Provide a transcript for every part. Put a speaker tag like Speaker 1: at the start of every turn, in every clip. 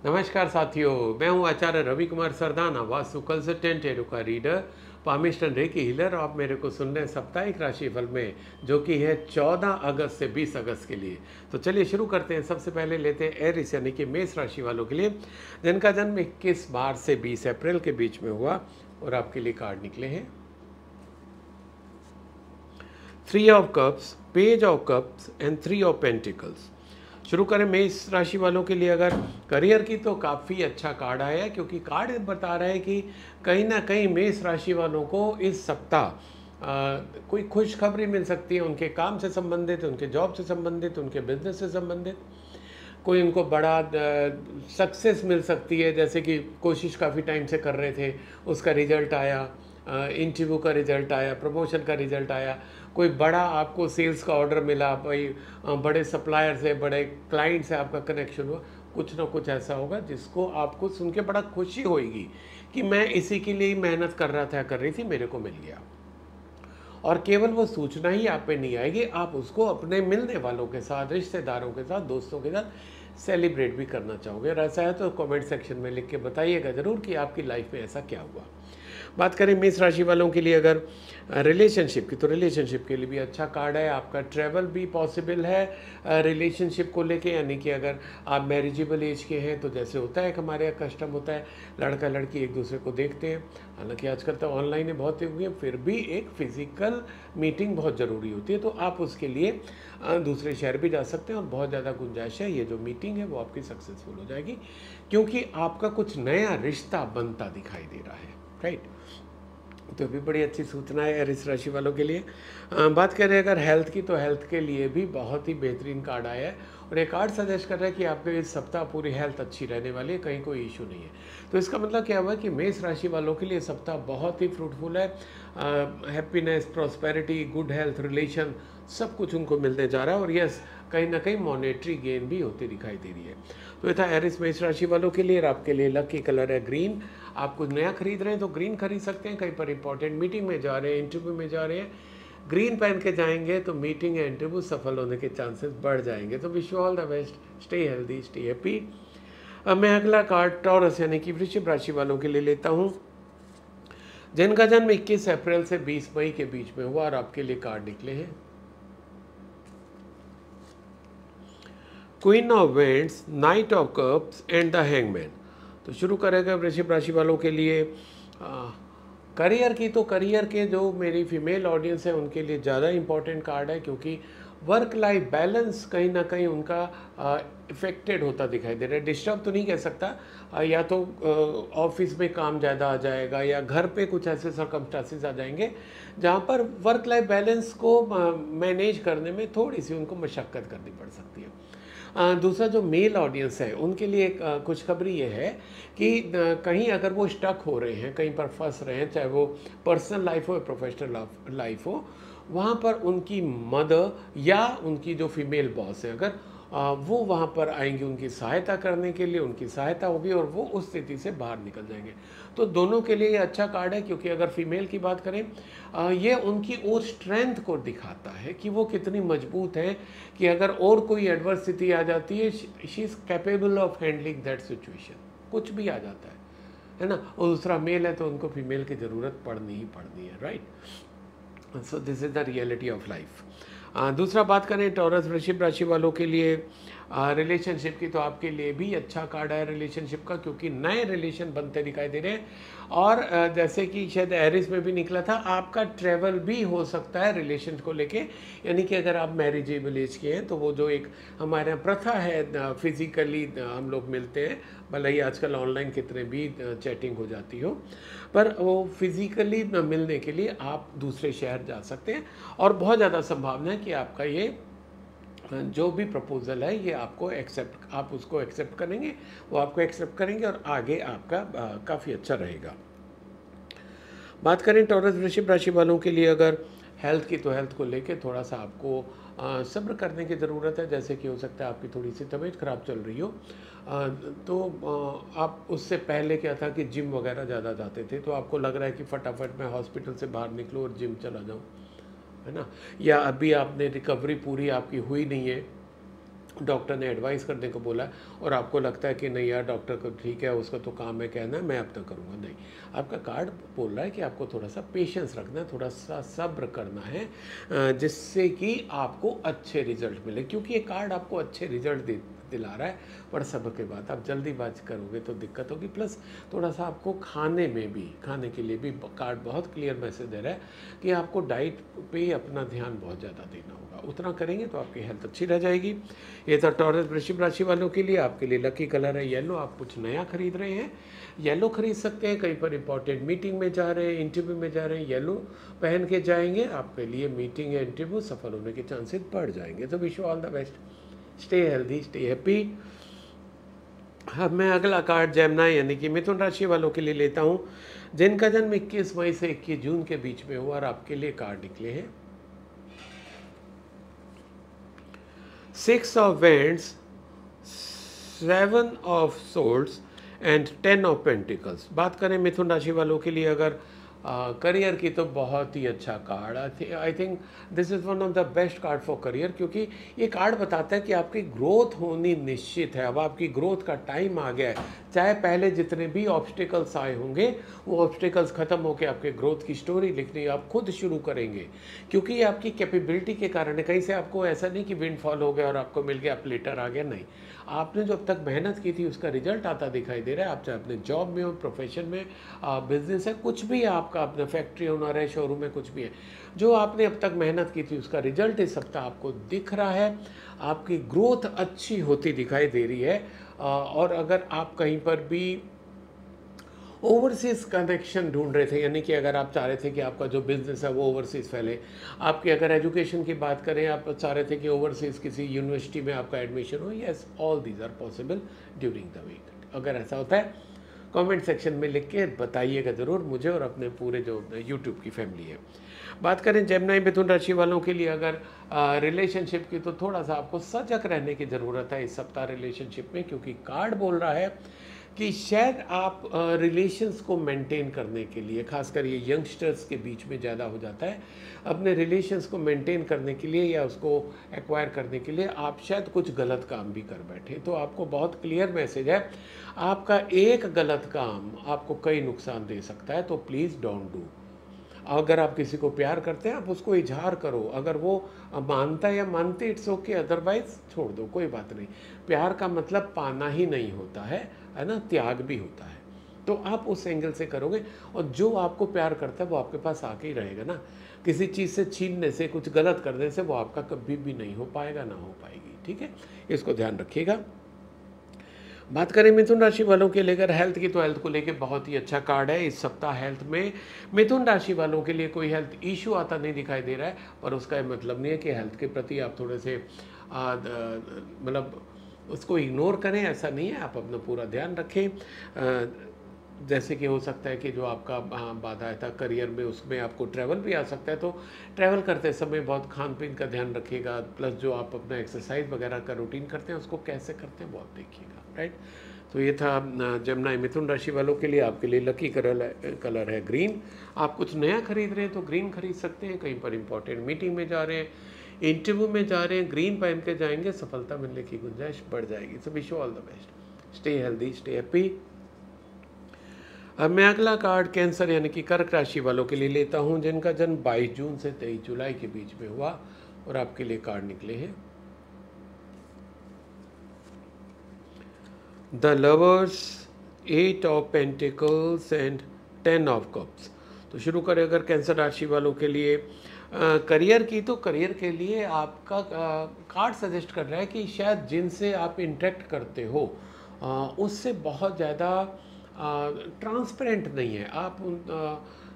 Speaker 1: नमस्कार साथियों, मैं हूं आचार्य रवि कुमार सरदाना, वास्तु कंसल्टेंट, एडुका रीडर, पामिस्टन रेकी हीलर। आप मेरे को सुन रहे हैं साप्ताहिक राशिफल में, जो कि है 14 अगस्त से 20 अगस्त के लिए। तो चलिए शुरू करते हैं। सबसे पहले लेते हैं एरिस यानी कि मेष राशि वालों के लिए, जिनका जन्म 21 मार्च से 20 अप्रैल के बीच में हुआ। और आपके लिए कार्ड निकले हैं 3 of cups, page of cups and 3 of pentacles. शुरू करें मेष राशि वालों के लिए। अगर करियर की तो काफ़ी अच्छा कार्ड आया है, क्योंकि कार्ड बता रहा है कि कहीं ना कहीं मेष राशि वालों को इस सप्ताह कोई खुशखबरी मिल सकती है, उनके काम से संबंधित, उनके जॉब से संबंधित, उनके बिजनेस से संबंधित। कोई उनको बड़ा सक्सेस मिल सकती है, जैसे कि कोशिश काफ़ी टाइम से कर रहे थे, उसका रिजल्ट आया, इंटरव्यू का रिजल्ट आया, प्रमोशन का रिजल्ट आया, कोई बड़ा आपको सेल्स का ऑर्डर मिला, भाई बड़े सप्लायर से, बड़े क्लाइंट से आपका कनेक्शन हुआ। कुछ ना कुछ ऐसा होगा जिसको आपको सुन के बड़ा खुशी होगी कि मैं इसी के लिए मेहनत कर रहा था, कर रही थी, मेरे को मिल गया। और केवल वो सूचना ही आप पे नहीं आएगी, आप उसको अपने मिलने वालों के साथ, रिश्तेदारों के साथ, दोस्तों के साथ सेलिब्रेट भी करना चाहोगे। और ऐसा है तो कमेंट सेक्शन में लिख के बताइएगा ज़रूर कि आपकी लाइफ में ऐसा क्या हुआ। बात करें मेष राशि वालों के लिए अगर रिलेशनशिप की, तो रिलेशनशिप के लिए भी अच्छा कार्ड है। आपका ट्रैवल भी पॉसिबल है रिलेशनशिप को लेके, यानी कि अगर आप मैरिजेबल एज के हैं तो जैसे होता है कि हमारे यहाँ कस्टम होता है, लड़का लड़की एक दूसरे को देखते हैं। हालांकि आजकल तो ऑनलाइन है बहुत हुई है, फिर भी एक फिजिकल मीटिंग बहुत ज़रूरी होती है। तो आप उसके लिए दूसरे शहर भी जा सकते हैं और बहुत ज़्यादा गुंजाइश है, ये जो मीटिंग है वो आपकी सक्सेसफुल हो जाएगी, क्योंकि आपका कुछ नया रिश्ता बनता दिखाई दे रहा है। राइट, तो भी बड़ी अच्छी सूचना है एरिस राशि वालों के लिए। बात करें अगर हेल्थ की, तो हेल्थ के लिए भी बहुत ही बेहतरीन कार्ड आया है। और ये कार्ड सजेस्ट कर रहा है कि आपके इस सप्ताह पूरी हेल्थ अच्छी रहने वाली है, कहीं कोई इशू नहीं है। तो इसका मतलब क्या हुआ कि मेष राशि वालों के लिए सप्ताह बहुत ही फ्रूटफुल है। Happiness, prosperity, good health, relation, सब कुछ उनको मिलने जा रहा है। और यस, कहीं ना कहीं मॉनेटरी गेन भी होती दिखाई दे रही है। तो ये था एरिस मेष राशि वालों के लिए। और आपके लिए लकी कलर है ग्रीन। आप कुछ नया खरीद रहे हैं तो ग्रीन खरीद सकते हैं, कहीं पर इंपॉर्टेंट मीटिंग में जा रहे हैं, इंटरव्यू में जा रहे हैं, ग्रीन पहन के जाएंगे तो मीटिंग या इंटरव्यू सफल होने के चांसेस बढ़ जाएंगे। तो wish you all the best, stay healthy, stay happy. अब मैं अगला कार्ड टॉरस यानी कि वृश्चिक राशि वालों के लिए लेता हूँ, जिनका जन्म 21 अप्रैल से 20 मई के बीच में हुआ। और आपके लिए कार्ड निकले हैं queen of vends, night of cups and the hangman. तो शुरू करेगा वृश्चिक राशि वालों के लिए करियर की। तो करियर के जो मेरी फीमेल ऑडियंस है उनके लिए ज़्यादा इम्पॉर्टेंट कार्ड है, क्योंकि वर्क लाइफ बैलेंस कहीं ना कहीं उनका इफेक्टेड होता दिखाई दे रहा है। डिस्टर्ब तो नहीं कह सकता, या तो ऑफिस में काम ज़्यादा आ जाएगा, या घर पे कुछ ऐसे सर्कमस्टांसेस आ जाएंगे जहाँ पर वर्क लाइफ बैलेंस को मैनेज करने में थोड़ी सी उनको मशक्क़त करनी पड़ सकती है। दूसरा जो मेल ऑडियंस है उनके लिए खुशखबरी ये है कि कहीं अगर वो स्टक हो रहे हैं, कहीं पर फंस रहे हैं, चाहे वो पर्सनल लाइफ हो या प्रोफेशनल लाइफ हो, वहाँ पर उनकी मदर या उनकी जो फीमेल बॉस है, अगर वो वहाँ पर आएंगी उनकी सहायता करने के लिए, उनकी सहायता होगी और वो उस स्थिति से बाहर निकल जाएंगे। तो दोनों के लिए ये अच्छा कार्ड है, क्योंकि अगर फीमेल की बात करें, ये उनकी और स्ट्रेंथ को दिखाता है कि वो कितनी मजबूत है, कि अगर और कोई एडवर्सिटी आ जाती है, she is capable of handling that situation. कुछ भी आ जाता है ना। और दूसरा मेल है तो उनको फीमेल की ज़रूरत पड़नी ही पड़नी है। Right, so this is the reality of life. दूसरा बात करें टॉरस वृश्चिक राशि वालों के लिए रिलेशनशिप की, तो आपके लिए भी अच्छा कार्ड है रिलेशनशिप का, क्योंकि नए रिलेशन बनते दिखाई दे रहे हैं। और जैसे कि शायद एरिस में भी निकला था, आपका ट्रैवल भी हो सकता है रिलेशन को लेके। यानी कि अगर आप मैरिजेबल एज के हैं तो वो जो एक हमारे यहाँ प्रथा है, फिजिकली हम लोग मिलते हैं, भले ही आजकल ऑनलाइन कितने भी चैटिंग हो जाती हो, पर वो फिजिकली मिलने के लिए आप दूसरे शहर जा सकते हैं। और बहुत ज़्यादा संभावना है कि आपका ये जो भी प्रपोजल है ये आपको एक्सेप्ट, आप उसको एक्सेप्ट करेंगे, वो आपको एक्सेप्ट करेंगे और आगे आपका काफ़ी अच्छा रहेगा। बात करें टॉरस वृश्चिक राशि वालों के लिए अगर हेल्थ की, तो हेल्थ को लेके थोड़ा सा आपको सब्र करने की ज़रूरत है। जैसे कि हो सकता है आपकी थोड़ी सी तबीयत ख़राब चल रही हो, तो आप उससे पहले क्या था कि जिम वगैरह ज़्यादा जाते थे, तो आपको लग रहा है कि फटाफट मैं हॉस्पिटल से बाहर निकलूँ और जिम चला जाऊँ, है ना। या अभी आपने रिकवरी पूरी आपकी हुई नहीं है, डॉक्टर ने एडवाइस करने को बोला और आपको लगता है कि नहीं यार डॉक्टर को ठीक है, उसका तो काम है कहना है, मैं अपना करूँगा, नहीं। आपका कार्ड बोल रहा है कि आपको थोड़ा सा पेशेंस रखना है, थोड़ा सा सब्र करना है, जिससे कि आपको अच्छे रिजल्ट मिले, क्योंकि ये कार्ड आपको अच्छे रिजल्ट दिला रहा है। पर सब्र के बाद आप जल्दीबाजी करोगे तो दिक्कत होगी। प्लस थोड़ा सा आपको खाने के लिए भी कार्ड बहुत क्लियर मैसेज दे रहा है कि आपको डाइट पे अपना ध्यान बहुत ज़्यादा देना होगा। उतना करेंगे तो आपकी हेल्थ अच्छी रह जाएगी। ये था टॉरस वृश्चिक राशि वालों के लिए। आपके लिए लकी कलर है येलो। आप कुछ नया खरीद रहे हैं, येलो खरीद सकते हैं। कहीं पर इंपॉर्टेंट मीटिंग में जा रहे हैं, इंटरव्यू में जा रहे हैं, येलो पहन के जाएंगे, आपके लिए मीटिंग या इंटरव्यू सफल होने के चांसेस बढ़ जाएंगे। तो wish you all the best, stay healthy, stay happy. अब मैं अगला कार्ड जेमिनी यानी कि मिथुन राशि वालों के लिए लेता हूँ, जिनका जन्म 21 मई से 21 जून के बीच में हुआ। और आपके लिए कार्ड निकले हैं 6 of vends, 7 of swords and 10 of pentacles. बात करें मिथुन राशि वालों के लिए अगर करियर की, तो बहुत ही अच्छा card. I think this is one of the best card for career, क्योंकि ये कार्ड बताता है कि आपकी ग्रोथ होनी निश्चित है। अब आपकी ग्रोथ का टाइम आ गया है। चाहे पहले जितने भी ऑब्स्टिकल्स आए होंगे, वो ऑब्स्टिकल्स ख़त्म होकर आपके ग्रोथ की स्टोरी लिखनी आप खुद शुरू करेंगे, क्योंकि ये आपकी कैपेबिलिटी के कारण है। कहीं से आपको ऐसा नहीं कि विंड फॉल हो गया और आपको मिल गया, आप लेटर आ गया, नहीं। आपने जो अब तक मेहनत की थी उसका रिजल्ट आता दिखाई दे रहा है। आप चाहे अपने जॉब में हो, प्रोफेशन में, बिजनेस है, कुछ भी आपका अपना फैक्ट्री ओनर है, शोरूम में, कुछ भी है, जो आपने अब तक मेहनत की थी उसका रिजल्ट इस सप्ताह आपको दिख रहा है। आपकी ग्रोथ अच्छी होती दिखाई दे रही है। और अगर आप कहीं पर भी ओवरसीज़ कनेक्शन ढूंढ रहे थे, यानी कि अगर आप चाह रहे थे कि आपका जो बिज़नेस है वो ओवरसीज़ फैले, आपकी अगर एजुकेशन की बात करें, आप चाह रहे थे कि ओवरसीज़ किसी यूनिवर्सिटी में आपका एडमिशन हो, yes, all these are possible during the week. अगर ऐसा होता है कमेंट सेक्शन में लिख के बताइएगा ज़रूर मुझे और अपने पूरे जो यूट्यूब की फैमिली है। बात करें जेमिनी मिथुन राशि वालों के लिए अगर रिलेशनशिप की, तो थोड़ा सा आपको सजग रहने की ज़रूरत है इस सप्ताह रिलेशनशिप में, क्योंकि कार्ड बोल रहा है कि शायद आप रिलेशंस को मेंटेन करने के लिए, खासकर ये यंगस्टर्स के बीच में ज़्यादा हो जाता है, अपने रिलेशंस को मेंटेन करने के लिए या उसको एक्वायर करने के लिए आप शायद कुछ गलत काम भी कर बैठे। तो आपको बहुत क्लियर मैसेज है, आपका एक गलत काम आपको कई नुकसान दे सकता है, तो प्लीज़ डोंट डू। अगर आप किसी को प्यार करते हैं, आप उसको इजहार करो। अगर वो मानता है या मानती, इट्स ओके, अदरवाइज छोड़ दो, कोई बात नहीं। प्यार का मतलब पाना ही नहीं होता है ना, त्याग भी होता है। तो आप उस एंगल से करोगे, और जो आपको प्यार करता है वो आपके पास आके ही रहेगा ना। किसी चीज़ से छीनने से, कुछ गलत करने से वो आपका कभी भी नहीं हो पाएगा, ना हो पाएगी। ठीक है, इसको ध्यान रखिएगा। बात करें मिथुन राशि वालों के लेकर हेल्थ की, तो हेल्थ को लेकर बहुत ही अच्छा कार्ड है इस सप्ताह। हेल्थ में मिथुन राशि वालों के लिए कोई हेल्थ इशू आता नहीं दिखाई दे रहा है, पर उसका मतलब नहीं है कि हेल्थ के प्रति आप थोड़े से मतलब उसको इग्नोर करें, ऐसा नहीं है। आप अपना पूरा ध्यान रखें। जैसे कि हो सकता है कि जो आपका बाधा था करियर में, उसमें आपको ट्रैवल भी आ सकता है, तो ट्रैवल करते समय बहुत खान पीन का ध्यान रखिएगा। प्लस जो आप अपना एक्सरसाइज वगैरह का रूटीन करते हैं उसको कैसे करते हैं वो आप देखिएगा, राइट। तो ये था जेमिनी मिथुन राशि वालों के लिए। आपके लिए लकी कलर है ग्रीन। आप कुछ नया खरीद रहे हैं तो ग्रीन खरीद सकते हैं। कहीं पर इंपॉर्टेंट मीटिंग में जा रहे हैं, इंटरव्यू में जा रहे हैं, ग्रीन पहन के जाएंगे, सफलता मिलने की गुंजाइश बढ़ जाएगी। So wish you all the best, stay healthy, stay happy. अब मैं अगला कार्ड कैंसर यानी कि कर्क राशि वालों के लिए लेता हूं, जिनका जन्म 22 जून से 23 जुलाई के बीच में हुआ। और आपके लिए कार्ड निकले हैं the lovers, 8 of pentacles and 10 of cups. तो शुरू करें अगर कैंसर राशि वालों के लिए करियर की, तो करियर के लिए आपका कार्ड सजेस्ट कर रहा है कि शायद जिनसे आप इंटरेक्ट करते हो उससे बहुत ज़्यादा ट्रांसपेरेंट नहीं है। आप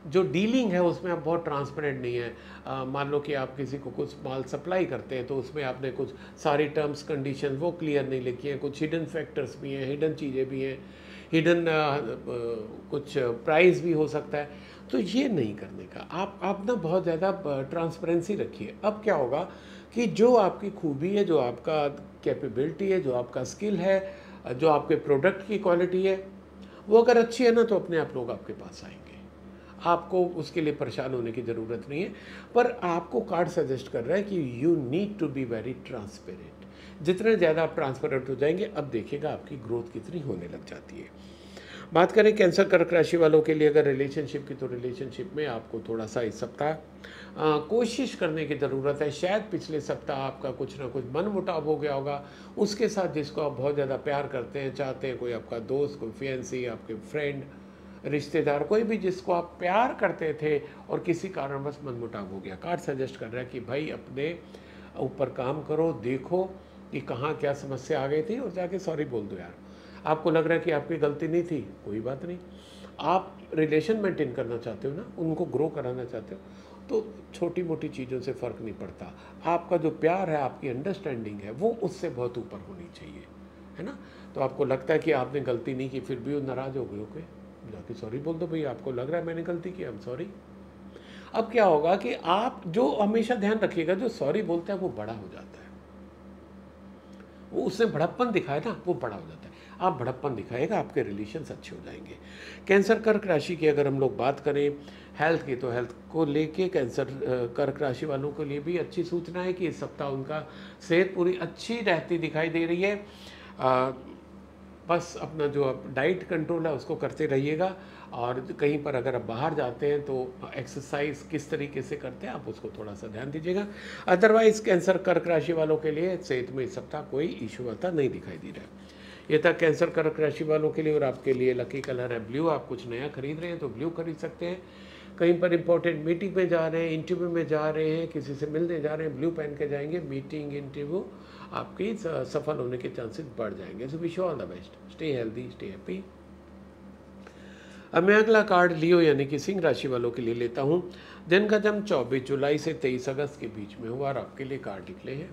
Speaker 1: जो डीलिंग है उसमें आप बहुत ट्रांसपेरेंट नहीं है। मान लो कि आप किसी को कुछ माल सप्लाई करते हैं, तो उसमें आपने कुछ सारी टर्म्स कंडीशन वो क्लियर नहीं लिखी हैं। कुछ हिडन फैक्टर्स भी हैं, हिडन चीज़ें भी हैं, हिडन कुछ प्राइस भी हो सकता है। तो ये नहीं करने का, आप ना बहुत ज़्यादा ट्रांसपेरेंसी रखिए। अब क्या होगा कि जो आपकी खूबी है, जो आपका कैपेबिलिटी है, जो आपका स्किल है, जो आपके प्रोडक्ट की क्वालिटी है, वो अगर अच्छी है ना, तो अपने आप लोग आपके पास आएंगे। आपको उसके लिए परेशान होने की ज़रूरत नहीं है। पर आपको कार्ड सजेस्ट कर रहा है कि you need to be very transparent. जितने ज़्यादा आप ट्रांसपेरेंट हो जाएंगे, अब देखिएगा आपकी ग्रोथ कितनी होने लग जाती है। बात करें कैंसर कर्क राशि वालों के लिए अगर रिलेशनशिप की, तो रिलेशनशिप में आपको थोड़ा सा इस सप्ताह कोशिश करने की ज़रूरत है। शायद पिछले सप्ताह आपका कुछ ना कुछ मनमुटाव हो गया होगा उसके साथ जिसको आप बहुत ज़्यादा प्यार करते हैं, चाहते हैं, कोई आपका दोस्त, कोई फियांसी, आपके फ्रेंड, रिश्तेदार, कोई भी जिसको आप प्यार करते थे और किसी कारणवश मनमुटाव हो गया। कार्ड सजेस्ट कर रहा है कि भाई अपने ऊपर काम करो, देखो कि कहाँ क्या समस्या आ गई थी और जाके सॉरी बोल दो यार। आपको लग रहा है कि आपकी गलती नहीं थी, कोई बात नहीं। आप रिलेशन मेंटेन करना चाहते हो ना, उनको ग्रो कराना चाहते हो, तो छोटी मोटी चीज़ों से फ़र्क नहीं पड़ता। आपका जो प्यार है, आपकी अंडरस्टैंडिंग है, वो उससे बहुत ऊपर होनी चाहिए, है ना। तो आपको लगता है कि आपने गलती नहीं की, फिर भी वो नाराज़ हो गए, ओके जाके सॉरी बोल दो भाई, आपको लग रहा है मैंने गलती की, आई एम सॉरी। अब क्या होगा कि आप जो हमेशा ध्यान रखिएगा, जो सॉरी बोलता है वो बड़ा हो जाता है, वो उसने बड़प्पन दिखाया ना, वो बड़ा हो जाता है। आप बड़प्पन दिखाएगा, आपके रिलेशंस अच्छे हो जाएंगे। कैंसर कर्क राशि की अगर हम लोग बात करें हेल्थ की, तो हेल्थ को लेके कैंसर कर्क राशि वालों के लिए भी अच्छी सूचना है कि इस सप्ताह उनका सेहत पूरी अच्छी रहती दिखाई दे रही है। बस अपना जो आप डाइट कंट्रोल है उसको करते रहिएगा, और कहीं पर अगर आप बाहर जाते हैं तो एक्सरसाइज किस तरीके से करते हैं आप उसको थोड़ा सा ध्यान दीजिएगा। अदरवाइज कैंसर कर्क राशि वालों के लिए सेहत में इस सप्ताह कोई इशू आता नहीं दिखाई दे रहा है। ये था कैंसर कर्क राशि वालों के लिए। और आपके लिए लकी कलर है ब्लू। आप कुछ नया खरीद रहे हैं तो ब्लू खरीद सकते हैं। कहीं पर इंपॉर्टेंट मीटिंग में जा रहे हैं, इंटरव्यू में जा रहे हैं, किसी से मिलने जा रहे हैं, ब्लू पहन के जाएंगे। मीटिंग, इंटरव्यू आपकी सफल होने के चांसेस बढ़ जाएंगे। So wish you all the best, stay healthy, stay happy. अब मैं अगला कार्ड लियो यानी कि सिंह राशि वालों के लिए लेता हूं, जिनका जन्म 24 जुलाई से 23 अगस्त के बीच में हुआ। और आपके लिए कार्ड निकले हैं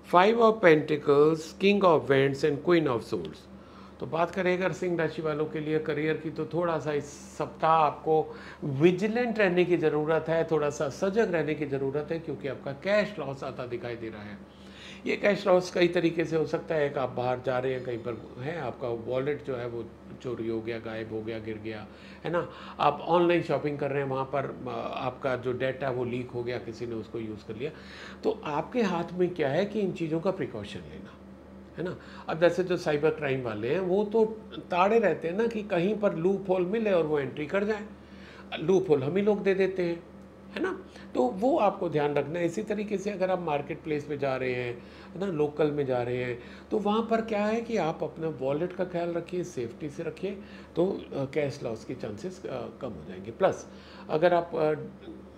Speaker 1: 5 of pentacles, king of vends and queen of swords. तो बात करें अगर सिंह राशि वालों के लिए करियर की, तो थोड़ा सा इस सप्ताह आपको विजिलेंट रहने की ज़रूरत है, थोड़ा सा सजग रहने की ज़रूरत है, क्योंकि आपका कैश लॉस आता दिखाई दे रहा है। ये कैश लॉस कई तरीके से हो सकता है कि आप बाहर जा रहे हैं, कहीं पर हैं, आपका वॉलेट जो है वो चोरी हो गया, गायब हो गया, गिर गया, है ना। आप ऑनलाइन शॉपिंग कर रहे हैं, वहाँ पर आपका जो डाटा वो लीक हो गया, किसी ने उसको यूज़ कर लिया। तो आपके हाथ में क्या है कि इन चीज़ों का प्रिकॉशन लेना, है ना। अब जैसे जो साइबर क्राइम वाले हैं वो तो ताड़े रहते हैं ना कि कहीं पर लूप होल मिले और वो एंट्री कर जाए। लूप होल हम ही लोग दे देते हैं, है ना। तो वो आपको ध्यान रखना है। इसी तरीके से अगर आप मार्केट प्लेस में जा रहे हैं, है ना, लोकल में जा रहे हैं, तो वहाँ पर क्या है कि आप अपना वॉलेट का ख्याल रखिए, सेफ्टी से रखिए, तो कैश लॉस के चांसेस कम हो जाएंगे। प्लस अगर आप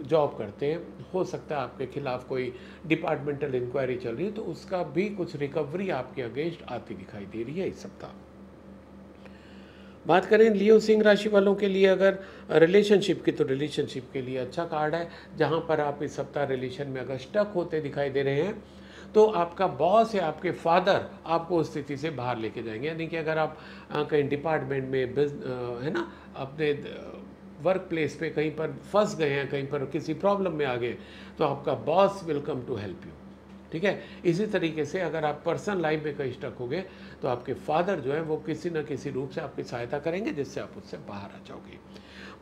Speaker 1: जॉब करते हैं, हो सकता है आपके खिलाफ कोई डिपार्टमेंटल इंक्वायरी चल रही है, तो उसका भी कुछ रिकवरी आपके अगेंस्ट आती दिखाई दे रही है इस सप्ताह। बात करें लियो सिंह राशि वालों के लिए अगर रिलेशनशिप की, तो रिलेशनशिप के लिए अच्छा कार्ड है। जहां पर आप इस सप्ताह रिलेशन में अगर स्टक होते दिखाई दे रहे हैं, तो आपका बॉस या आपके फादर आपको उस स्थिति से बाहर लेके जाएंगे। यानी कि अगर आप कहीं डिपार्टमेंट में है ना, अपने वर्क प्लेस पे कहीं पर फंस गए हैं, कहीं पर किसी प्रॉब्लम में आ गए, तो आपका boss will come to help you, ठीक है। इसी तरीके से अगर आप पर्सनल लाइफ में कहीं स्टक हो गए, तो आपके फादर जो है वो किसी न किसी रूप से आपकी सहायता करेंगे, जिससे आप उससे बाहर आ जाओगे।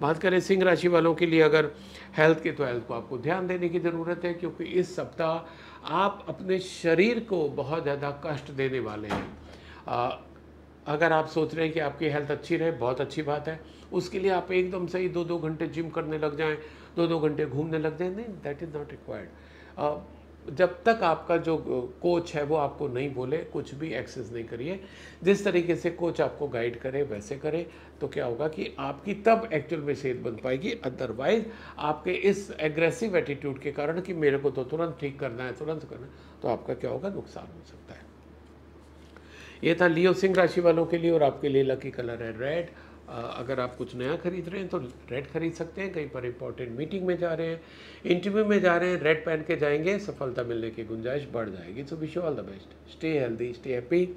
Speaker 1: बात करें सिंह राशि वालों के लिए अगर हेल्थ की, तो हेल्थ को आपको ध्यान देने की ज़रूरत है, क्योंकि इस सप्ताह आप अपने शरीर को बहुत ज़्यादा कष्ट देने वाले हैं। अगर आप सोच रहे हैं कि आपकी हेल्थ अच्छी रहे, बहुत अच्छी बात है। उसके लिए आप एकदम से ही 2-2 घंटे जिम करने लग जाएं, 2-2 घंटे घूमने लग जाएं, नहीं, दैट इज़ नॉट रिक्वायर्ड। जब तक आपका जो कोच है वो आपको नहीं बोले, कुछ भी एक्सेस नहीं करिए। जिस तरीके से कोच आपको गाइड करे वैसे करे, तो क्या होगा कि आपकी तब एक्चुअल में सेहत बन पाएगी। अदरवाइज आपके इस एग्रेसिव एटीट्यूड के कारण कि मेरे को तो तुरंत ठीक करना है, तुरंत करना है, तो आपका क्या होगा, नुकसान हो सकता है। ये था लियो सिंह राशि वालों के लिए। और आपके लिए लकी कलर है रेड। अगर आप कुछ नया खरीद रहे हैं तो रेड खरीद सकते हैं। कहीं पर इंपॉर्टेंट मीटिंग में जा रहे हैं, इंटरव्यू में जा रहे हैं, रेड पहन के जाएंगे, सफलता मिलने की गुंजाइश बढ़ जाएगी। So wish you all the best, stay healthy, stay happy.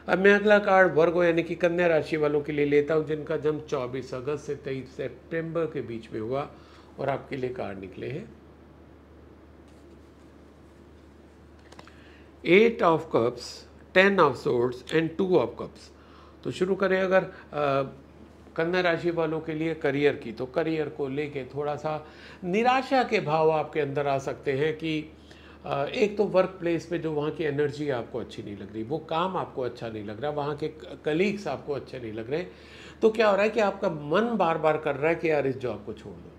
Speaker 1: अब मैं अगला कार्ड वर्गो यानी कि कन्या राशि वालों के लिए लेता हूं, जिनका जन्म 24 अगस्त से 23 सितंबर के बीच में हुआ। और आपके लिए कार्ड निकले हैं 8 of cups, 10 of swords and 2 of cups. तो शुरू करें अगर कन्या राशि वालों के लिए करियर की, तो करियर को लेके थोड़ा सा निराशा के भाव आपके अंदर आ सकते हैं कि एक तो वर्क प्लेस पे जो वहाँ की एनर्जी आपको अच्छी नहीं लग रही, वो काम आपको अच्छा नहीं लग रहा, वहाँ के कलीग्स आपको अच्छे नहीं लग रहे, तो क्या हो रहा है कि आपका मन बार बार कर रहा है कि यार इस जॉब को छोड़ दो,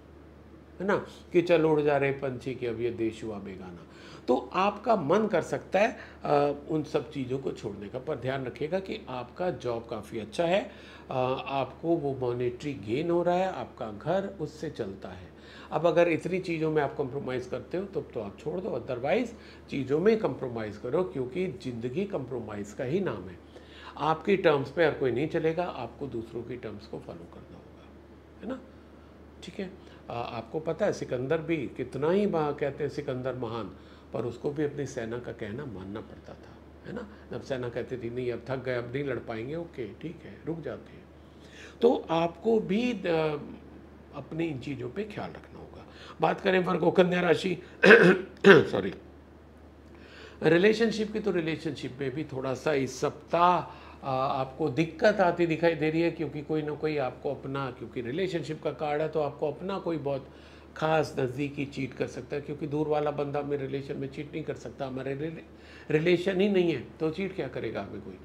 Speaker 1: है ना, कि चल उड़ जा रहे पंछी कि अब ये देश हुआ बेगाना। तो आपका मन कर सकता है उन सब चीज़ों को छोड़ने का, पर ध्यान रखिएगा कि आपका जॉब काफ़ी अच्छा है, आपको वो मॉनेटरी गेन हो रहा है, आपका घर उससे चलता है। अब अगर इतनी चीज़ों में आप कंप्रोमाइज़ करते हो तो आप छोड़ दो, अदरवाइज़ चीज़ों में कंप्रोमाइज़ करो, क्योंकि ज़िंदगी कंप्रोमाइज़ का ही नाम है। आपकी टर्म्स पे हर कोई नहीं चलेगा, आपको दूसरों की टर्म्स को फॉलो करना होगा, है ना, ठीक है। आपको पता है सिकंदर भी कितना ही कहते हैं सिकंदर महान, पर उसको भी अपनी सेना का कहना मानना पड़ता था, है ना। जब सेना कहती थी नहीं अब थक गए, अब नहीं लड़ पाएंगे, ओके ठीक है रुक जाते हैं। तो आपको भी अपनी इन चीज़ों पे ख्याल रखना होगा। बात करें वर्गो कन्या राशि सॉरी, रिलेशनशिप की, तो रिलेशनशिप में भी थोड़ा सा इस सप्ताह आपको दिक्कत आती दिखाई दे रही है, क्योंकि कोई ना कोई आपको अपना, क्योंकि रिलेशनशिप का कार्ड है तो आपको अपना कोई बहुत खास नज़दीकी चीट कर सकता है, क्योंकि दूर वाला बंदा मेरे रिलेशन में चीट नहीं कर सकता, हमारे रिलेशन ही नहीं है तो चीट क्या करेगा हमें कोई।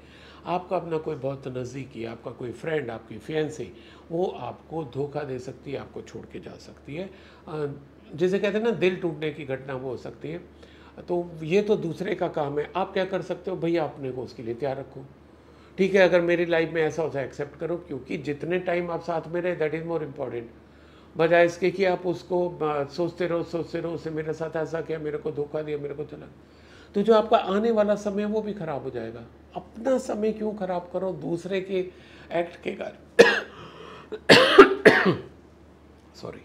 Speaker 1: आपका अपना कोई बहुत नज़दीकी, आपका कोई फ्रेंड, आपकी फियांसी, वो आपको धोखा दे सकती है, आपको छोड़ के जा सकती है, जिसे कहते हैं ना दिल टूटने की घटना वो हो सकती है। तो ये तो दूसरे का काम है, आप क्या कर सकते हो भैया, अपने को उसके लिए तैयार रखो। ठीक है, अगर मेरी लाइफ में ऐसा होता है एक्सेप्ट करो, क्योंकि जितने टाइम आप साथ में रहे दैट इज़ मोर इम्पॉर्टेंट, बजाय इसके कि आप उसको सोचते रहो उससे मेरे साथ ऐसा किया, मेरे को धोखा दिया, मेरे को चला, तो जो आपका आने वाला समय वो भी खराब हो जाएगा। अपना समय क्यों खराब करो दूसरे के एक्ट के कारण सॉरी।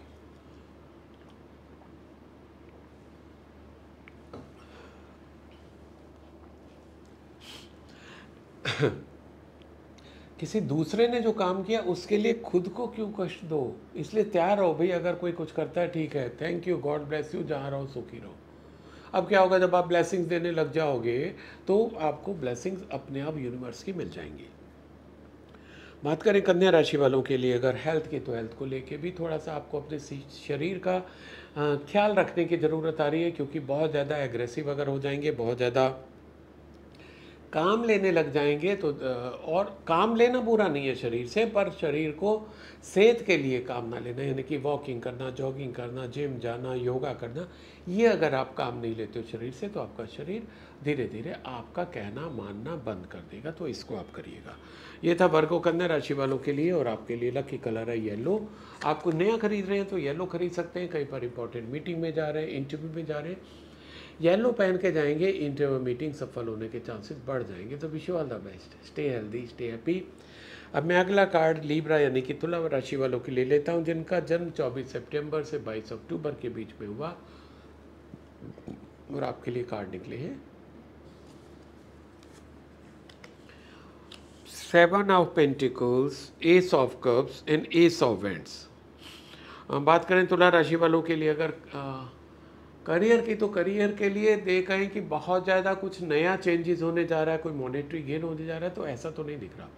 Speaker 1: किसी दूसरे ने जो काम किया उसके लिए खुद को क्यों कष्ट दो, इसलिए तैयार रहो भाई, अगर कोई कुछ करता है ठीक है, thank you, God bless you, जहाँ रहो सुखी रहो। अब क्या होगा, जब आप ब्लेसिंग्स देने लग जाओगे तो आपको ब्लेसिंग्स अपने आप यूनिवर्स की मिल जाएंगी। बात करें कन्या राशि वालों के लिए अगर हेल्थ की, तो हेल्थ को लेके भी थोड़ा सा आपको अपने शरीर का ख्याल रखने की ज़रूरत आ रही है, क्योंकि बहुत ज़्यादा एग्रेसिव अगर हो जाएंगे, बहुत ज़्यादा काम लेने लग जाएंगे तो, और काम लेना बुरा नहीं है शरीर से, पर शरीर को सेहत के लिए काम ना लेना, यानी कि वॉकिंग करना, जॉगिंग करना, जिम जाना, योगा करना, ये अगर आप काम नहीं लेते हो शरीर से, तो आपका शरीर धीरे धीरे आपका कहना मानना बंद कर देगा, तो इसको आप करिएगा। ये था वर्गो कन्या राशि वालों के लिए, और आपके लिए लकी कलर है येलो। आपको नया खरीद रहे हैं तो येलो खरीद सकते हैं, कहीं पर इंपॉर्टेंट मीटिंग में जा रहे हैं, इंटरव्यू में जा रहे हैं, येलो पहन के जाएंगे, इंटरव्यू मीटिंग सफल होने के चांसेस बढ़ जाएंगे। तो wish you all the best, stay healthy, stay happy. अब मैं अगला कार्ड लीब्रा यानी कि तुला राशि वालों के लिए लेता हूं, जिनका जन्म 24 सितंबर से 22 अक्टूबर के बीच में हुआ, और आपके लिए कार्ड निकले हैं 7 of pentacles, S of cups and S of vents. बात करें तुला राशि वालों के लिए अगर करियर की, तो करियर के लिए देखा है कि बहुत ज़्यादा कुछ नया चेंजेस होने जा रहा है, कोई मॉनेटरी गेन होने जा रहा है, तो ऐसा तो नहीं दिख रहा।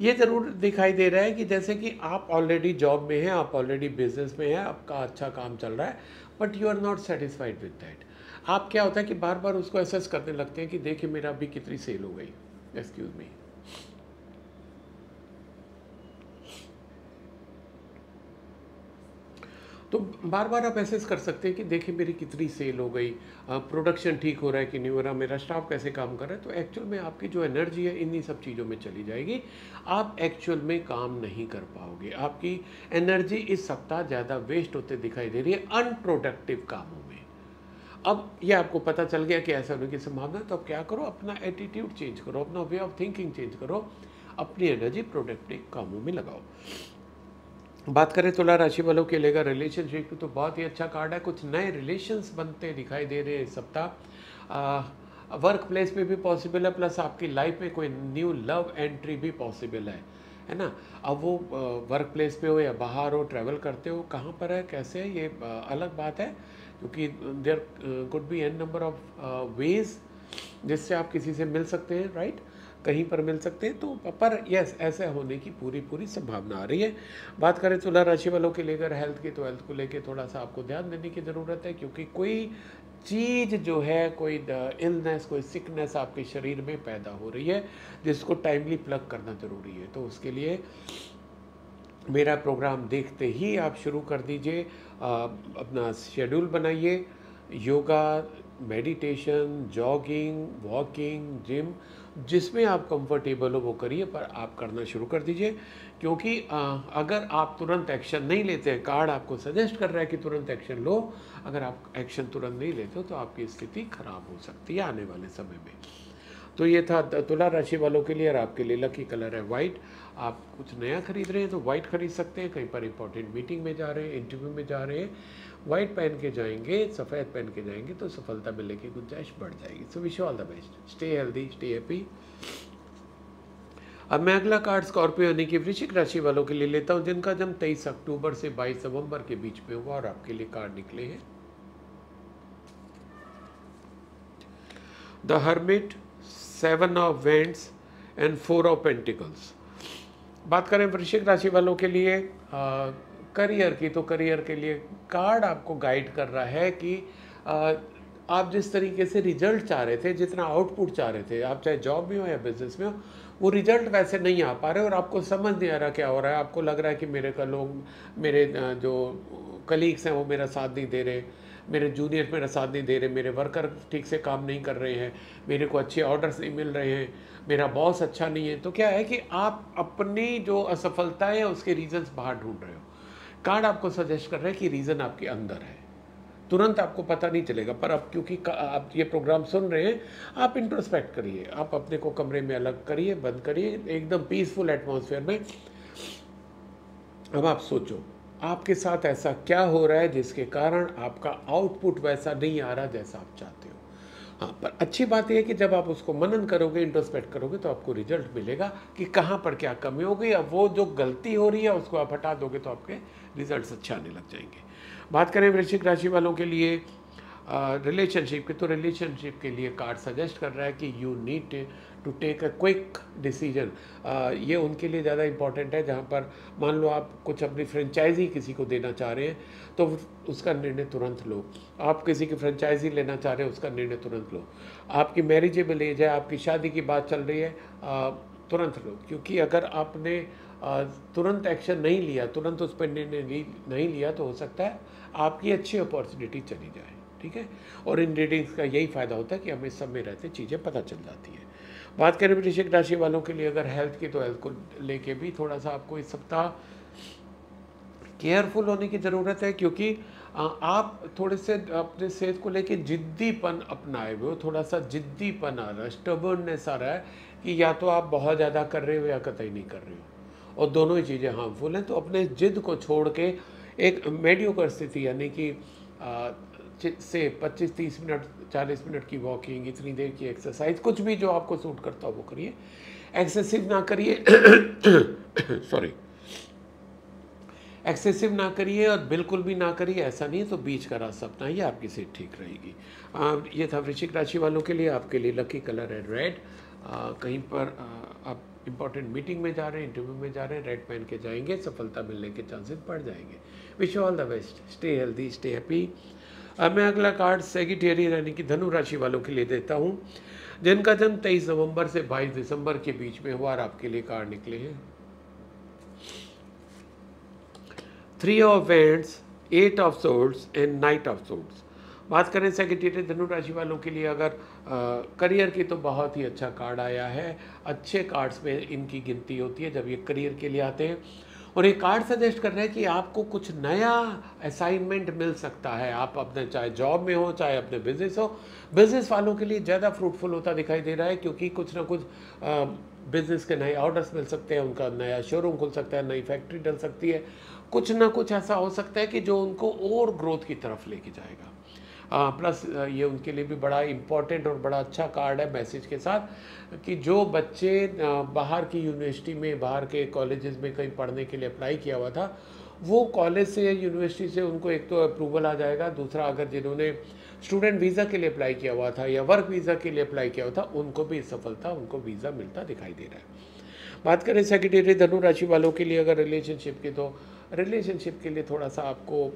Speaker 1: ये ज़रूर दिखाई दे रहा है कि जैसे कि आप ऑलरेडी जॉब में हैं, आप ऑलरेडी बिजनेस में हैं, आपका अच्छा काम चल रहा है, but you are not satisfied with that. आप क्या होता है कि बार बार उसको एसेस करने लगते हैं कि देखिए मेरा अभी कितनी सेल हो गई, एक्सक्यूज मी, तो बार बार आप एसेस कर सकते हैं कि देखिए मेरी कितनी सेल हो गई, प्रोडक्शन ठीक हो रहा है कि नहीं हो रहा, मेरा स्टाफ कैसे काम कर रहा है। तो एक्चुअल में आपकी जो एनर्जी है इन्हीं सब चीज़ों में चली जाएगी, आप एक्चुअल में काम नहीं कर पाओगे, आपकी एनर्जी इस सप्ताह ज़्यादा वेस्ट होते दिखाई दे रही है अनप्रोडक्टिव कामों में। अब ये आपको पता चल गया कि ऐसा होने की संभावना है, तो अब क्या करो, अपना एटीट्यूड चेंज करो, अपना वे ऑफ थिंकिंग चेंज करो, अपनी एनर्जी प्रोडक्टिव कामों में लगाओ। बात करें तुला राशि वालों के लिए रिलेशनशिप की, तो बहुत ही अच्छा कार्ड है, कुछ नए रिलेशंस बनते दिखाई दे रहे हैं इस सप्ताह। वर्क प्लेस पे भी पॉसिबल है, प्लस आपकी लाइफ में कोई न्यू लव एंट्री भी पॉसिबल है ना। अब वो वर्क प्लेस पे हो या बाहर हो, ट्रैवल करते हो, कहाँ पर है, कैसे है, ये अलग बात है, क्योंकि there could be an number of ways जिससे आप किसी से मिल सकते हैं, राइट। कहीं पर मिल सकते हैं। तो पर यस, ऐसा होने की पूरी संभावना आ रही है। बात करें तुला राशि वालों के लिए अगर हेल्थ की, तो हेल्थ को लेके थोड़ा सा आपको ध्यान देने की ज़रूरत है, क्योंकि कोई चीज़ जो है, कोई इलनेस, कोई सिकनेस आपके शरीर में पैदा हो रही है, जिसको टाइमली प्लग करना ज़रूरी है। तो उसके लिए मेरा प्रोग्राम देखते ही आप शुरू कर दीजिए, अपना शेड्यूल बनाइए, yoga, meditation, jogging, walking, gym, जिसमें आप कंफर्टेबल हो वो करिए, पर आप करना शुरू कर दीजिए। क्योंकि अगर आप तुरंत एक्शन नहीं लेते हैं, कार्ड आपको सजेस्ट कर रहा है कि तुरंत एक्शन लो, अगर आप एक्शन तुरंत नहीं लेते हो तो आपकी स्थिति खराब हो सकती है आने वाले समय में। तो ये था तुला राशि वालों के लिए। और आपके लिए लकी कलर है वाइट। आप कुछ नया खरीद रहे हैं तो वाइट खरीद सकते हैं, कहीं पर इंपॉर्टेंट मीटिंग में जा रहे हैं, इंटरव्यू में जा रहे हैं, वाइट पहन के जाएंगे, सफ़ेद पहन के जाएंगे तो सफलता मिलने की गुंजाइश बढ़ जाएगी। So wish all the best, stay healthy, stay happy. अब मैं अगला कार्ड स्कॉर्पियो यानी कि वृश्चिक राशि वालों के लिए लेता हूं, जिनका जन्म 23 अक्टूबर से 22 नवंबर के बीच में हुआ। और आपके लिए कार्ड निकले हैं the hermit, 7 of vends and 4 of pentacles. बात करें वृश्चिक राशि वालों के लिए करियर की, तो करियर के लिए कार्ड आपको गाइड कर रहा है कि आप जिस तरीके से रिजल्ट चाह रहे थे, जितना आउटपुट चाह रहे थे, आप चाहे जॉब में हो या बिजनेस में हो, वो रिजल्ट वैसे नहीं आ पा रहे और आपको समझ नहीं आ रहा क्या हो रहा है। आपको लग रहा है कि मेरे जो कलीग्स हैं वो मेरा साथ नहीं दे रहे, मेरे जूनियर मेरा साथ नहीं दे रहे, मेरे वर्कर ठीक से काम नहीं कर रहे हैं, मेरे को अच्छे ऑर्डर्स नहीं मिल रहे हैं, मेरा बॉस अच्छा नहीं है। तो क्या है कि आप अपनी जो असफलताएं हैं उसके रीजंस बाहर ढूंढ रहे हो। कार्ड आपको सजेस्ट कर रहा है कि रीज़न आपके अंदर है, तुरंत आपको पता नहीं चलेगा, पर अब क्योंकि आप ये प्रोग्राम सुन रहे हैं, आप इंट्रोस्पेक्ट करिए, आप अपने को कमरे में अलग करिए, बंद करिए, एकदम पीसफुल एटमॉस्फेयर में। अब आप सोचो आपके साथ ऐसा क्या हो रहा है जिसके कारण आपका आउटपुट वैसा नहीं आ रहा जैसा आप चाहते हो। हाँ, पर अच्छी बात यह है कि जब आप उसको मनन करोगे, इंट्रोस्पेक्ट करोगे, तो आपको रिजल्ट मिलेगा कि कहाँ पर क्या कमी हो गई। अब वो जो गलती हो रही है उसको आप हटा दोगे तो आपके रिजल्ट्स अच्छे आने लग जाएंगे। बात करें वृश्चिक राशि वालों के लिए रिलेशनशिप की, तो रिलेशनशिप के लिए कार्ड सजेस्ट कर रहा है कि you need to take a quick decision. ये उनके लिए ज़्यादा इम्पॉर्टेंट है जहाँ पर मान लो आप कुछ अपनी फ्रेंचाइजी किसी को देना चाह रहे हैं तो उसका निर्णय तुरंत लो। आप किसी की फ्रेंचाइजी लेना चाह रहे हैं, उसका निर्णय तुरंत लो। आपकी मैरिजेबल एज है, आपकी शादी की बात चल रही है, तुरंत लो। क्योंकि अगर आपने तुरंत एक्शन नहीं लिया, तुरंत उस पर निर्णय नहीं लिया, तो हो सकता है आपकी अच्छी अपॉर्चुनिटी चली जाए। ठीक है, और इन रीडिंग्स का यही फ़ायदा होता है कि हमें सब में रहते चीज़ें पता चल जाती हैं। बात करें वृश्चिक राशि वालों के लिए अगर हेल्थ की, तो हेल्थ को लेके भी थोड़ा सा आपको इस सप्ताह केयरफुल होने की ज़रूरत है, क्योंकि आप थोड़े से अपने सेहत को लेके जिद्दीपन अपनाए हुए हो, थोड़ा सा जिद्दीपन आ रहा है, स्टबर्ननेस आ रहा है कि या तो आप बहुत ज़्यादा कर रहे हो या कतई नहीं कर रहे हो, और दोनों ही चीज़ें हार्मफुल हैं। तो अपने जिद को छोड़ के एक मेडियोकर स्थिति यानी कि से 25-30 मिनट 40 मिनट की वॉकिंग, इतनी देर की एक्सरसाइज, कुछ भी जो आपको सूट करता हो वो करिए, एक्सेसिव ना करिए सॉरी, एक्सेसिव ना करिए और बिल्कुल भी ना करिए, ऐसा नहीं है। तो बीच का रास्ता अपनाइए, आपकी सेहत ठीक रहेगी। ये था वृश्चिक राशि वालों के लिए। आपके लिए लकी कलर है रेड। कहीं पर आप इंपॉर्टेंट मीटिंग में जा रहे हैं, इंटरव्यू में जा रहे हैं, रेड पहन के जाएंगे, सफलता मिलने के चांसेस बढ़ जाएंगे। Wish all the best, stay healthy, stay happy. अब मैं अगला कार्ड सेगिटेरियन यानी कि धनु राशि वालों के लिए देता हूँ, जिनका जन्म 23 नवंबर से 22 दिसंबर के बीच में हुआ। और आपके लिए कार्ड निकले हैं 3 of vends, 8 of swords and night of swords. बात करें सेक्रेटेरिएट धनु राशि वालों के लिए अगर करियर की, तो बहुत ही अच्छा कार्ड आया है। अच्छे कार्ड्स में इनकी गिनती होती है जब ये करियर के लिए आते हैं। और ये कार्ड सजेस्ट कर रहे हैं कि आपको कुछ नया असाइनमेंट मिल सकता है। आप अपने चाहे जॉब में हो, चाहे अपने बिजनेस हो, बिजनेस वालों के लिए ज़्यादा फ्रूटफुल होता दिखाई दे रहा है, क्योंकि कुछ ना कुछ बिजनेस के नए ऑर्डर्स मिल सकते हैं, उनका नया शोरूम खुल सकता है, नई फैक्ट्री डल सकती है, कुछ ना कुछ ऐसा हो सकता है कि जो उनको और ग्रोथ की तरफ लेके जाएगा। प्लस ये उनके लिए भी बड़ा इम्पॉर्टेंट और बड़ा अच्छा कार्ड है मैसेज के साथ कि जो बच्चे बाहर की यूनिवर्सिटी में, बाहर के कॉलेजेस में कहीं पढ़ने के लिए अप्लाई किया हुआ था, वो कॉलेज से या यूनिवर्सिटी से उनको एक तो अप्रूवल आ जाएगा, दूसरा अगर जिन्होंने स्टूडेंट वीज़ा के लिए अप्लाई किया हुआ था या वर्क वीज़ा के लिए अप्लाई किया हुआ था, उनको भी सफलता, उनको वीज़ा मिलता दिखाई दे रहा है। बात करें सेक्रेटरी धनु राशि वालों के लिए अगर रिलेशनशिप की, तो रिलेशनशिप के लिए थोड़ा सा आपको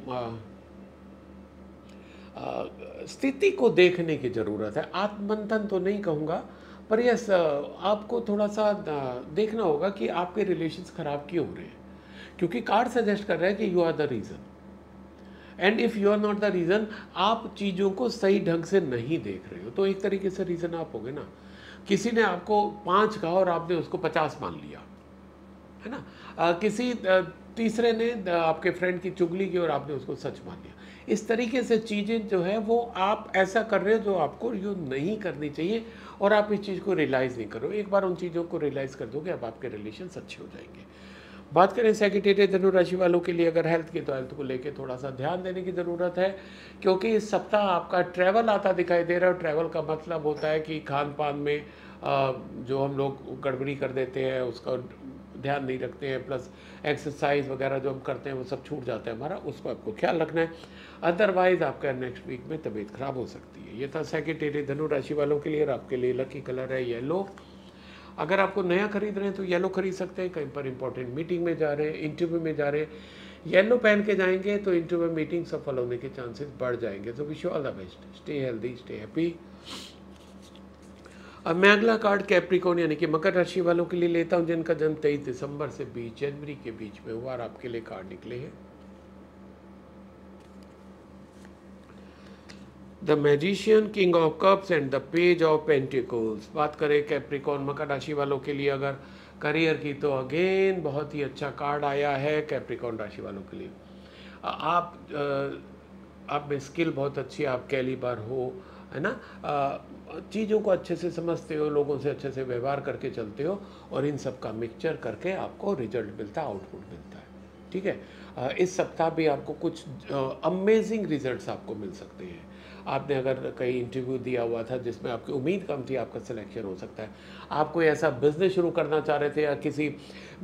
Speaker 1: स्थिति को देखने की ज़रूरत है। आत्ममंथन तो नहीं कहूँगा, पर यस आपको थोड़ा सा देखना होगा कि आपके रिलेशंस खराब क्यों हो रहे हैं, क्योंकि कार्ड सजेस्ट कर रहा है कि you are the reason, and if you are not the reason, आप चीज़ों को सही ढंग से नहीं देख रहे हो, तो एक तरीके से रीज़न आप होगे ना। किसी ने आपको 5 कहा और आपने उसको 50 मान लिया, है ना। किसी तीसरे ने आपके फ्रेंड की चुगली की और आपने उसको सच मान लिया। इस तरीके से चीज़ें जो है वो आप ऐसा कर रहे हो जो आपको यूँ नहीं करनी चाहिए, और आप इस चीज़ को रियलाइज़ नहीं करो। एक बार उन चीज़ों को रियलाइज़ कर दोगे, अब आपके रिलेशंस अच्छे हो जाएंगे। बात करें सेक्रेटरी धनु राशि वालों के लिए अगर हेल्थ की, तो हेल्थ को लेके थोड़ा सा ध्यान देने की ज़रूरत है, क्योंकि इस सप्ताह आपका ट्रैवल आता दिखाई दे रहा है। और ट्रैवल का मतलब होता है कि खान पान में जो हम लोग गड़बड़ी कर देते हैं, उसका ध्यान नहीं रखते हैं, प्लस एक्सरसाइज वगैरह जो हम करते हैं वो सब छूट जाता है हमारा, उसको आपको ख्याल रखना है। अदरवाइज आपका नेक्स्ट वीक में तबीयत खराब हो सकती है। ये था सेक्रेटरी धनु राशि वालों के लिए। और आपके लिए लकी कलर है येलो। अगर आपको नया खरीद रहे हैं तो येलो खरीद सकते हैं। कहीं पर इंपॉर्टेंट मीटिंग में जा रहे हैं, इंटरव्यू में जा रहे हैं, येलो पहन के जाएंगे तो इंटरव्यू मीटिंग सफल होने के चांसेस बढ़ जाएंगे। तो wish you all the best, stay healthy, stay happy. अब मैं अगला कार्ड कैप्रिकॉर्न यानी कि मकर राशि वालों के लिए लेता हूं, जिनका जन्म 23 दिसंबर से 20 जनवरी के बीच में हुआ। और आपके लिए कार्ड निकले हैं the magician, king of cups and the page of pentacles. बात करें कैप्रिकॉर्न मकर राशि वालों के लिए अगर करियर की, तो अगेन बहुत ही अच्छा कार्ड आया है कैप्रिकॉर्न राशि वालों के लिए। आप में स्किल बहुत अच्छी है, आप कैलिबर हो, है ना। चीज़ों को अच्छे से समझते हो, लोगों से अच्छे से व्यवहार करके चलते हो, और इन सब का मिक्सचर करके आपको रिजल्ट मिलता है, आउटपुट मिलता है। ठीक है। इस सप्ताह भी आपको कुछ अमेजिंग रिजल्ट्स आपको मिल सकते हैं। आपने अगर कहीं इंटरव्यू दिया हुआ था जिसमें आपकी उम्मीद कम थी, आपका सिलेक्शन हो सकता है। आप कोई ऐसा बिजनेस शुरू करना चाह रहे थे या किसी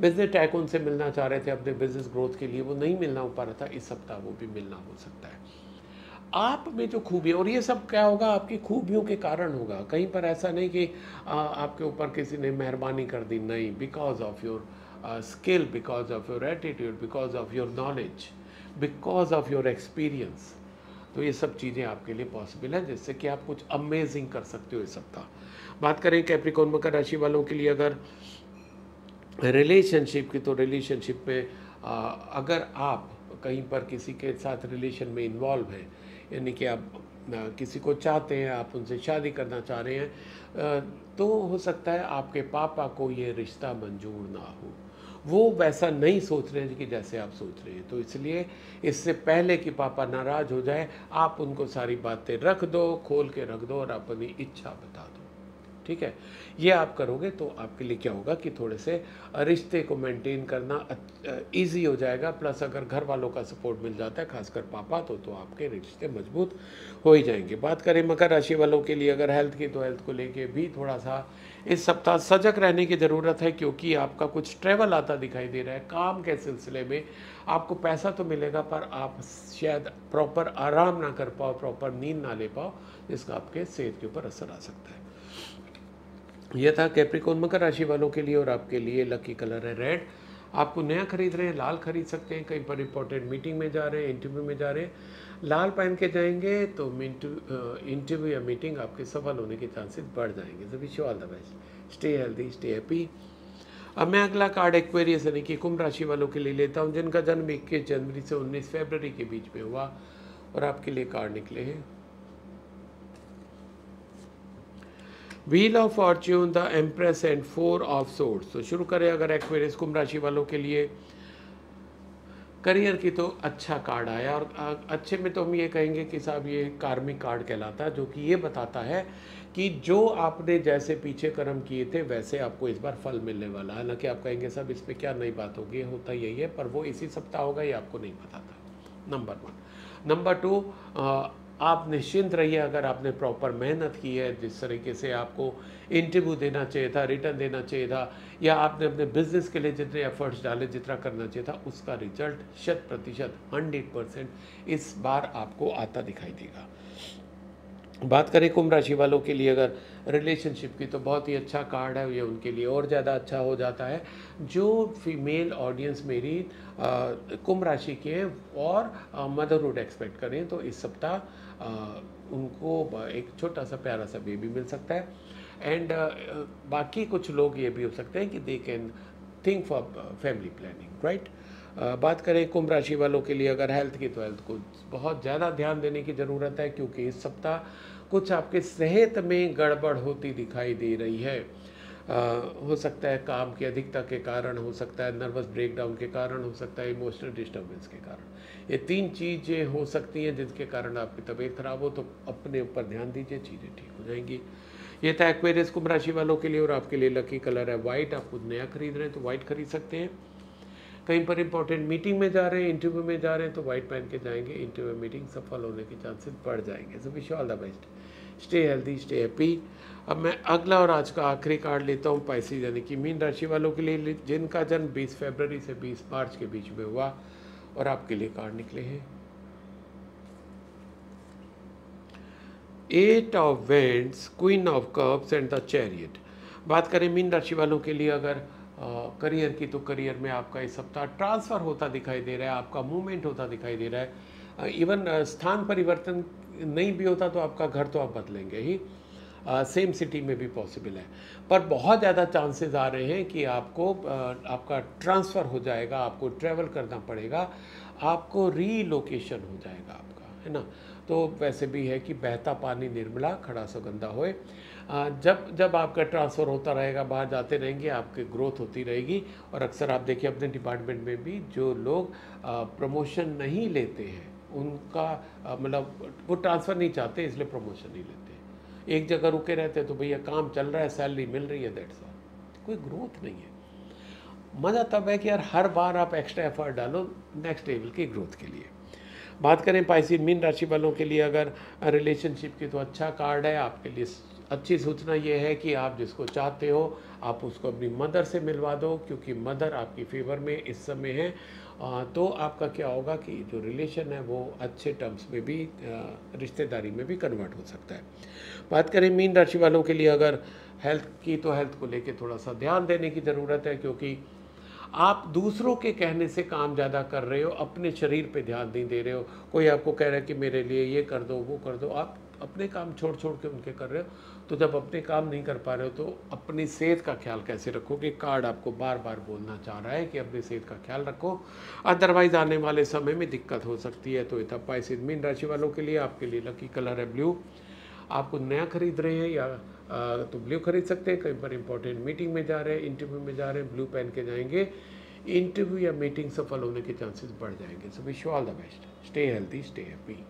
Speaker 1: बिजनेस टाइकून से मिलना चाह रहे थे अपने बिजनेस ग्रोथ के लिए, वो नहीं मिलना हो पा रहा था, इस सप्ताह वो भी मिलना हो सकता है। आप में जो खूबी, और ये सब क्या होगा, आपकी खूबियों के कारण होगा। कहीं पर ऐसा नहीं कि आपके ऊपर किसी ने मेहरबानी कर दी, नहीं। Because of your skill, because of your attitude, because of your knowledge, because of your experience. तो ये सब चीज़ें आपके लिए पॉसिबल है, जिससे कि आप कुछ अमेजिंग कर सकते हो इस सप्ताह। बात करें कैप्रिकॉर्न मकर राशि वालों के लिए अगर रिलेशनशिप की, तो रिलेशनशिप में अगर आप कहीं पर किसी के साथ रिलेशन में इन्वॉल्व हैं, यानी कि आप किसी को चाहते हैं, आप उनसे शादी करना चाह रहे हैं, तो हो सकता है आपके पापा को ये रिश्ता मंजूर ना हो। वो वैसा नहीं सोच रहे हैं कि जैसे आप सोच रहे हैं, तो इसलिए इससे पहले कि पापा नाराज़ हो जाए, आप उनको सारी बातें रख दो, खोल के रख दो और अपनी इच्छा बता दो। ठीक है। ये आप करोगे तो आपके लिए क्या होगा कि थोड़े से रिश्ते को मेंटेन करना इजी हो जाएगा। प्लस अगर घर वालों का सपोर्ट मिल जाता है, खासकर पापा, तो आपके रिश्ते मजबूत हो ही जाएंगे। बात करें मकर राशि वालों के लिए अगर हेल्थ की, तो हेल्थ को लेके भी थोड़ा सा इस सप्ताह सजग रहने की ज़रूरत है, क्योंकि आपका कुछ ट्रैवल आता दिखाई दे रहा है। काम के सिलसिले में आपको पैसा तो मिलेगा, पर आप शायद प्रॉपर आराम ना कर पाओ, प्रॉपर नींद ना ले पाओ, जिसका आपके सेहत के ऊपर असर आ सकता है। यह था कैप्रिकॉर्न मकर राशि वालों के लिए। और आपके लिए लकी कलर है रेड। आपको नया खरीद रहे हैं, लाल खरीद सकते हैं। कहीं पर इंपॉर्टेंट मीटिंग में जा रहे हैं, इंटरव्यू में जा रहे हैं, लाल पहन के जाएंगे तो इंटरव्यू या मीटिंग आपके सफल होने के चांसेस बढ़ जाएंगे। So wish you all the best, stay healthy, stay happy. अब मैं अगला कार्ड एक्वेरियस यानी कि कुंभ राशि वालों के लिए लेता हूं, जिनका जन्म 21 जनवरी से 19 फरवरी के बीच में हुआ। और आपके लिए कार्ड निकले हैं wheel of Fortune, the empress and 4 of swords. तो शुरू करें अगर एक्वेरियस कुंभ राशि वालों के लिए करियर की, तो अच्छा कार्ड आया। और अच्छे में तो हम ये कहेंगे कि साहब ये कार्मिक कार्ड कहलाता है, जो कि ये बताता है कि जो आपने जैसे पीछे कर्म किए थे वैसे आपको इस बार फल मिलने वाला है। ना कि आप कहेंगे साहब इसमें क्या नई बात होगी, होता यही है, पर वो इसी सप्ताह होगा, ये आपको नहीं पता था। नंबर 1। नंबर 2, आप निश्चिंत रहिए। अगर आपने प्रॉपर मेहनत की है, जिस तरीके से आपको इंटरव्यू देना चाहिए था, रिटर्न देना चाहिए था, या आपने अपने बिजनेस के लिए जितने एफर्ट्स डाले, जितना करना चाहिए था, उसका रिजल्ट 100% 100% इस बार आपको आता दिखाई देगा। बात करें कुंभ राशि वालों के लिए अगर रिलेशनशिप की, तो बहुत ही अच्छा कार्ड है ये, उनके लिए और ज़्यादा अच्छा हो जाता है। जो फीमेल ऑडियंस मेरी कुंभ राशि के हैं और मदरहुड एक्सपेक्ट करें, तो इस सप्ताह उनको एक छोटा सा प्यारा सा बेबी मिल सकता है। एंड बाकी कुछ लोग ये भी हो सकते हैं कि they can think for family planning, right. बात करें कुंभ राशि वालों के लिए अगर हेल्थ की, तो हेल्थ को बहुत ज़्यादा ध्यान देने की ज़रूरत है, क्योंकि इस सप्ताह कुछ आपके सेहत में गड़बड़ होती दिखाई दे रही है। हो सकता है काम की अधिकता के कारण, हो सकता है नर्वस ब्रेकडाउन के कारण, हो सकता है इमोशनल डिस्टर्बेंस के कारण। ये 3 चीज़ें हो सकती हैं जिनके कारण आपकी तबीयत खराब हो, तो अपने ऊपर ध्यान दीजिए, चीज़ें ठीक हो जाएंगी। ये था एक्वेरियस कुंभ राशि वालों के लिए, और आपके लिए लकी कलर है वाइट। आप कुछ नया खरीद रहे हैं तो वाइट खरीद सकते हैं। कहीं पर इंपॉर्टेंट मीटिंग में जा रहे हैं, इंटरव्यू में जा रहे हैं, तो वाइट पहन के जाएंगे, इंटरव्यू मीटिंग सफल होने के चांसेस बढ़ जाएंगे। So wish all the best, stay healthy, stay happy. अब मैं अगला और आज का आखिरी कार्ड लेता हूँ पाइसेस यानी कि मीन राशि वालों के लिए, जिनका जन्म 20 फरवरी से 20 मार्च के बीच में हुआ, और आपके लिए कार्ड निकले हैं 8 of vends, queen of cups and the chariot. बात करें मीन राशि वालों के लिए अगर करियर की, तो करियर में आपका इस सप्ताह ट्रांसफ़र होता दिखाई दे रहा है, आपका मूवमेंट होता दिखाई दे रहा है। इवन स्थान परिवर्तन नहीं भी होता तो आपका घर तो आप बदलेंगे ही, सेम सिटी में भी पॉसिबल है, पर बहुत ज़्यादा चांसेस आ रहे हैं कि आपको आपका ट्रांसफ़र हो जाएगा, आपको ट्रैवल करना पड़ेगा, आपको रीलोकेशन हो जाएगा आपका, है ना। तो वैसे भी है कि बहता पानी निर्मला खड़ा सुगंधा होए। जब जब आपका ट्रांसफ़र होता रहेगा, बाहर जाते रहेंगे, आपकी ग्रोथ होती रहेगी। और अक्सर आप देखिए अपने डिपार्टमेंट में भी जो लोग प्रमोशन नहीं लेते हैं, उनका मतलब वो ट्रांसफ़र नहीं चाहते, इसलिए प्रमोशन नहीं लेते। एक जगह रुके रहते तो भैया काम चल रहा है, सैलरी मिल रही है, दैट्स ऑल, कोई ग्रोथ नहीं है। मज़ा तब है कि यार हर बार आप एक्स्ट्रा एफर्ट डालो नेक्स्ट लेवल की ग्रोथ के लिए। बात करें पाइसेस मीन राशि वालों के लिए अगर रिलेशनशिप की, तो अच्छा कार्ड है आपके लिए। अच्छी सूचना ये है कि आप जिसको चाहते हो आप उसको अपनी मदर से मिलवा दो, क्योंकि मदर आपकी फेवर में इस समय है। तो आपका क्या होगा कि जो रिलेशन है वो अच्छे टर्म्स में भी, रिश्तेदारी में भी कन्वर्ट हो सकता है। बात करें मीन राशि वालों के लिए अगर हेल्थ की, तो हेल्थ को लेके थोड़ा सा ध्यान देने की ज़रूरत है, क्योंकि आप दूसरों के कहने से काम ज़्यादा कर रहे हो, अपने शरीर पे ध्यान नहीं दे रहे हो। कोई आपको कह रहा है कि मेरे लिए ये कर दो, वो कर दो, आप अपने काम छोड़ छोड़ के उनके कर रहे हो। तो जब अपने काम नहीं कर पा रहे हो, तो अपनी सेहत का ख्याल कैसे रखोगे। कार्ड आपको बार बार बोलना चाह रहा है कि अपनी सेहत का ख्याल रखो, अदरवाइज आने वाले समय में दिक्कत हो सकती है। तो इतना पाइसेस मीन राशि वालों के लिए, आपके लिए लकी कलर है ब्लू। आप कुछ नया खरीद रहे हैं या तो ब्लू खरीद सकते हैं। कहीं पर इंपॉर्टेंट मीटिंग में जा रहे हैं, इंटरव्यू में जा रहे हैं, ब्लू पहन के जाएंगे, इंटरव्यू या मीटिंग सफल होने के चांसेस बढ़ जाएंगे। So wish you all the best, stay healthy, stay happy.